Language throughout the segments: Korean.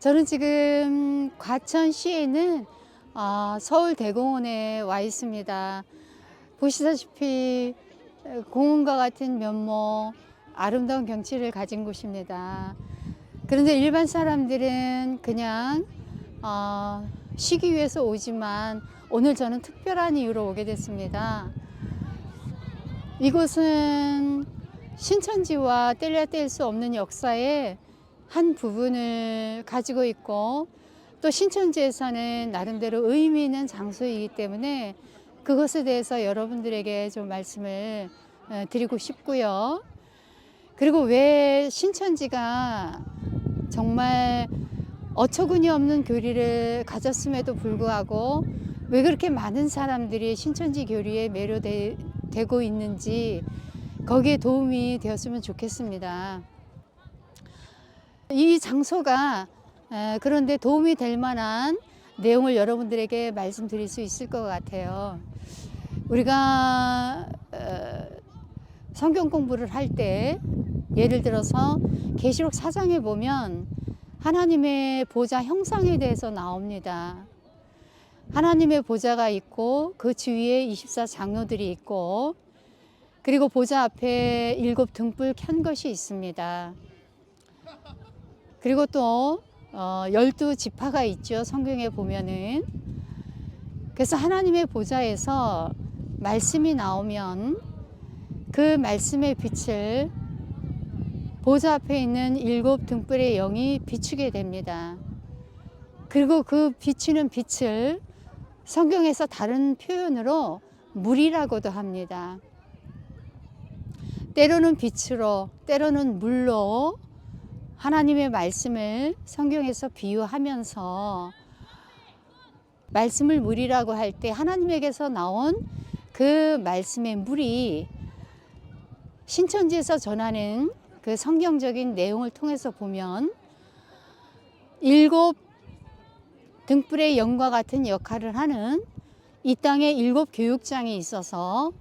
저는 지금 과천시에 있는 서울대공원에 와 있습니다. 보시다시피 공원과 같은 면모, 아름다운 경치를 가진 곳입니다. 그런데 일반 사람들은 그냥 쉬기 위해서 오지만 오늘 저는 특별한 이유로 오게 됐습니다. 이곳은 신천지와 뗄래야 뗄 수 없는 역사의 한 부분을 가지고 있고, 또 신천지에서는 나름대로 의미 있는 장소이기 때문에 그것에 대해서 여러분들에게 좀 말씀을 드리고 싶고요. 그리고 왜 신천지가 정말 어처구니 없는 교리를 가졌음에도 불구하고 왜 그렇게 많은 사람들이 신천지 교리에 매료되고 있는지, 거기에 도움이 되었으면 좋겠습니다. 이 장소가 그런데 도움이 될 만한 내용을 여러분들에게 말씀드릴 수 있을 것 같아요. 우리가 성경 공부를 할 때 예를 들어서 계시록 4장에 보면 하나님의 보좌 형상에 대해서 나옵니다. 하나님의 보좌가 있고 그 주위에 24장로들이 있고, 그리고 보좌 앞에 7 등불 켠 것이 있습니다. 그리고 또 12지파가 있죠, 성경에 보면은. 그래서 하나님의 보좌에서 말씀이 나오면 그 말씀의 빛을 보좌 앞에 있는 7 등불의 영이 비추게 됩니다. 그리고 그 비추는 빛을 성경에서 다른 표현으로 물이라고도 합니다. 때로는 빛으로, 때로는 물로 하나님의 말씀을 성경에서 비유하면서, 말씀을 물이라고 할 때 하나님에게서 나온 그 말씀의 물이 신천지에서 전하는 그 성경적인 내용을 통해서 보면 7 등불의 영과 같은 역할을 하는 이 땅에 7 교육장이 있어서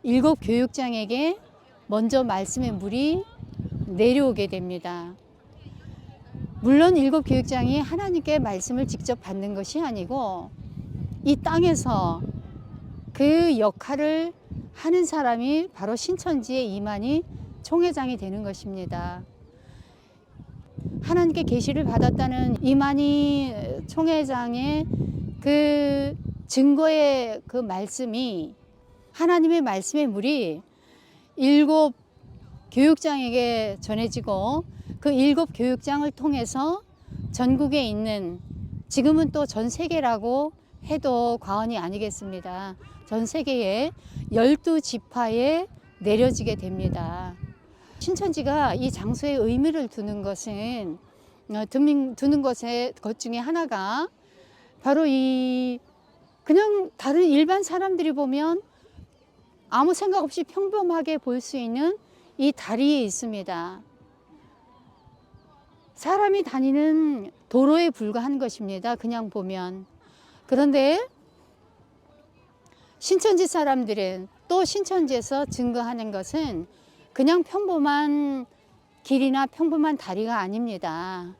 7 교육장에게 먼저 말씀의 물이 내려오게 됩니다. 물론 7 교육장이 하나님께 말씀을 직접 받는 것이 아니고 이 땅에서 그 역할을 하는 사람이 바로 신천지의 이만희 총회장이 되는 것입니다. 하나님께 계시를 받았다는 이만희 총회장의 그 증거의 그 말씀이, 하나님의 말씀의 물이 7 교육장에게 전해지고 그 7 교육장을 통해서 전국에 있는, 지금은 또 전 세계라고 해도 과언이 아니겠습니다. 전 세계의 12지파에 내려지게 됩니다. 신천지가 이 장소에 의미를 두는 것은 것 중에 하나가 바로 이 그냥 다른 일반 사람들이 보면 아무 생각 없이 평범하게 볼 수 있는 이 다리에 있습니다. 사람이 다니는 도로에 불과한 것입니다, 그냥 보면. 그런데 신천지 사람들은, 또 신천지에서 증거하는 것은 그냥 평범한 길이나 평범한 다리가 아닙니다.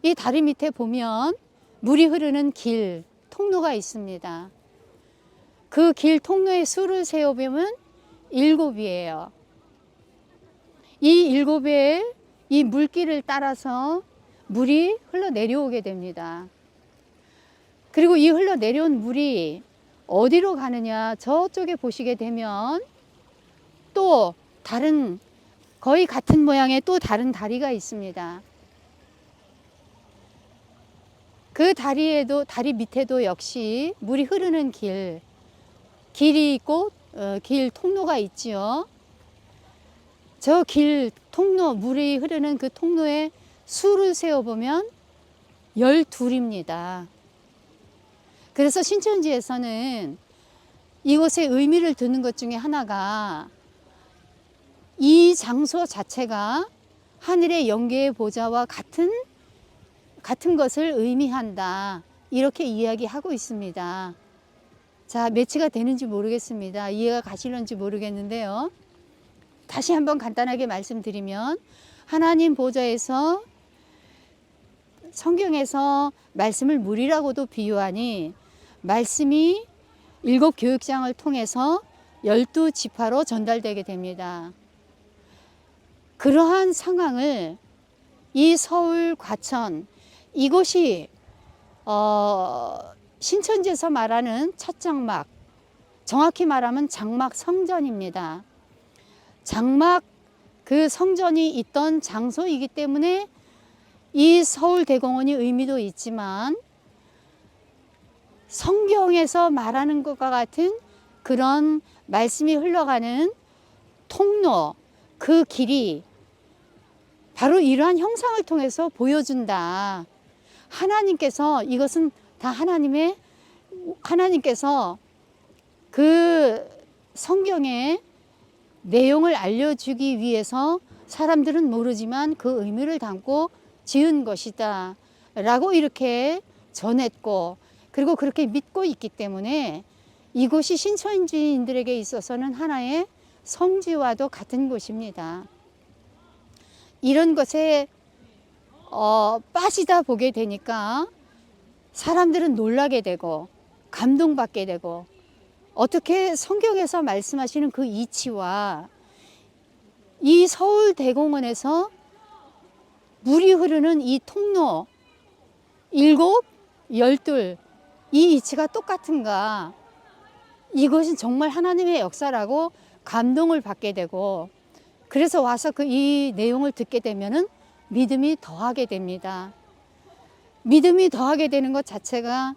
이 다리 밑에 보면 물이 흐르는 길, 통로가 있습니다. 그 길 통로의 수를 세어보면 7이에요. 이 7의 이 물길을 따라서 물이 흘러내려오게 됩니다. 그리고 이 흘러내려온 물이 어디로 가느냐, 저쪽에 보시게 되면 또 다른, 거의 같은 모양의 또 다른 다리가 있습니다. 그 다리 밑에도 역시 물이 흐르는 길이 있고 길 통로가 있지요. 저 길 통로, 물이 흐르는 그 통로에 수를 세어보면 12입니다. 그래서 신천지에서는 이곳에 의미를 두는 것 중에 하나가 이 장소 자체가 하늘의 영계의 보좌와 같은 것을 의미한다, 이렇게 이야기하고 있습니다. 자, 매치가 되는지 모르겠습니다. 이해가 가시는지 모르겠는데요. 다시 한번 간단하게 말씀드리면, 하나님 보좌에서 성경에서 말씀을 물이라고도 비유하니 말씀이 7 교육장을 통해서 12 지파로 전달되게 됩니다. 그러한 상황을 이 서울 과천 이곳이 신천지에서 말하는 첫 장막, 정확히 말하면 장막 성전입니다. 장막 그 성전이 있던 장소이기 때문에 이 서울대공원이 의미도 있지만 성경에서 말하는 것과 같은 그런 말씀이 흘러가는 통로, 그 길이 바로 이러한 형상을 통해서 보여준다. 하나님께서 이것은 다 하나님께서 그 성경의 내용을 알려주기 위해서 사람들은 모르지만 그 의미를 담고 지은 것이다 라고 이렇게 전했고, 그리고 그렇게 믿고 있기 때문에 이곳이 신천지인들에게 있어서는 하나의 성지와도 같은 곳입니다. 이런 것에 빠지다 보게 되니까 사람들은 놀라게 되고 감동받게 되고, 어떻게 성경에서 말씀하시는 그 이치와 이 서울대공원에서 물이 흐르는 이 통로 7, 12 이 이치가 똑같은가. 이것은 정말 하나님의 역사라고 감동을 받게 되고, 그래서 와서 이 내용을 듣게 되면은 믿음이 더하게 됩니다. 믿음이 더하게 되는 것 자체가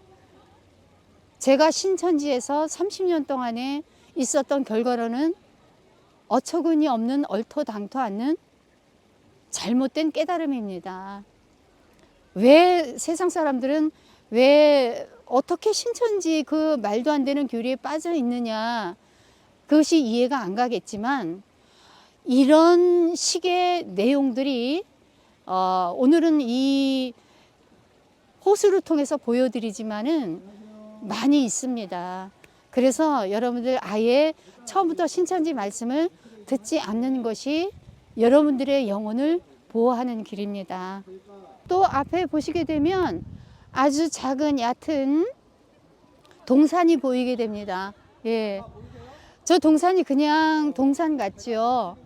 제가 신천지에서 30년 동안에 있었던 결과로는 어처구니 없는 얼토당토 않는 잘못된 깨달음입니다. 왜 세상 사람들은 왜 어떻게 신천지 그 말도 안 되는 교리에 빠져 있느냐, 그것이 이해가 안 가겠지만 이런 식의 내용들이 오늘은 이 호수를 통해서 보여드리지만은 많이 있습니다. 그래서 여러분들 아예 처음부터 신천지 말씀을 듣지 않는 것이 여러분들의 영혼을 보호하는 길입니다. 또 앞에 보시게 되면 아주 작은 얕은 동산이 보이게 됩니다. 예, 저 동산이 그냥 동산 같죠.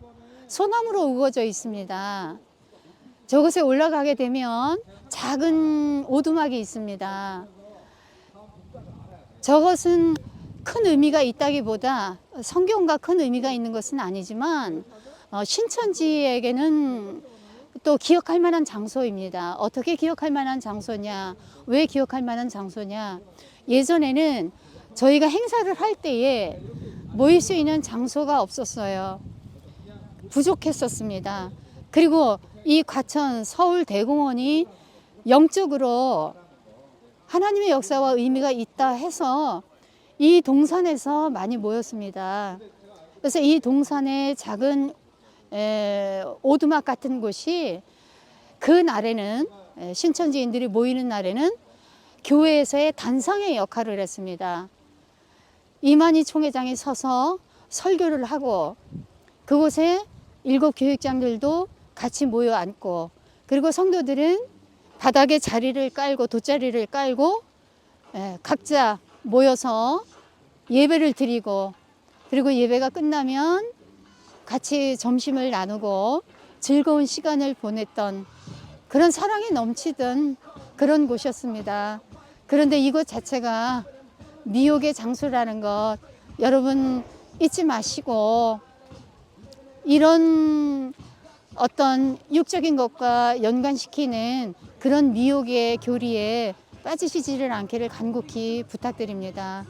소나무로 우거져 있습니다. 저곳에 올라가게 되면 작은 오두막이 있습니다. 저것은 큰 의미가 있다기보다 성경과 큰 의미가 있는 것은 아니지만 신천지에게는 또 기억할 만한 장소입니다. 어떻게 기억할 만한 장소냐, 왜 기억할 만한 장소냐. 예전에는 저희가 행사를 할 때에 모일 수 있는 장소가 없었어요. 부족했었습니다. 그리고 이 과천 서울대공원이 영적으로 하나님의 역사와 의미가 있다 해서 이 동산에서 많이 모였습니다. 그래서 이 동산의 작은 오두막 같은 곳이 그 날에는 신천지인들이 모이는 날에는 교회에서의 단상의 역할을 했습니다. 이만희 총회장이 서서 설교를 하고 그곳에 7 교육장들도 같이 모여 앉고, 그리고 성도들은 바닥에 자리를 깔고 돗자리를 깔고 각자 모여서 예배를 드리고, 그리고 예배가 끝나면 같이 점심을 나누고 즐거운 시간을 보냈던 그런 사랑이 넘치던 그런 곳이었습니다. 그런데 이곳 자체가 미혹의 장소라는 것 여러분 잊지 마시고, 이런 어떤 육적인 것과 연관시키는 그런 미혹의 교리에 빠지시지를 않기를 간곡히 부탁드립니다.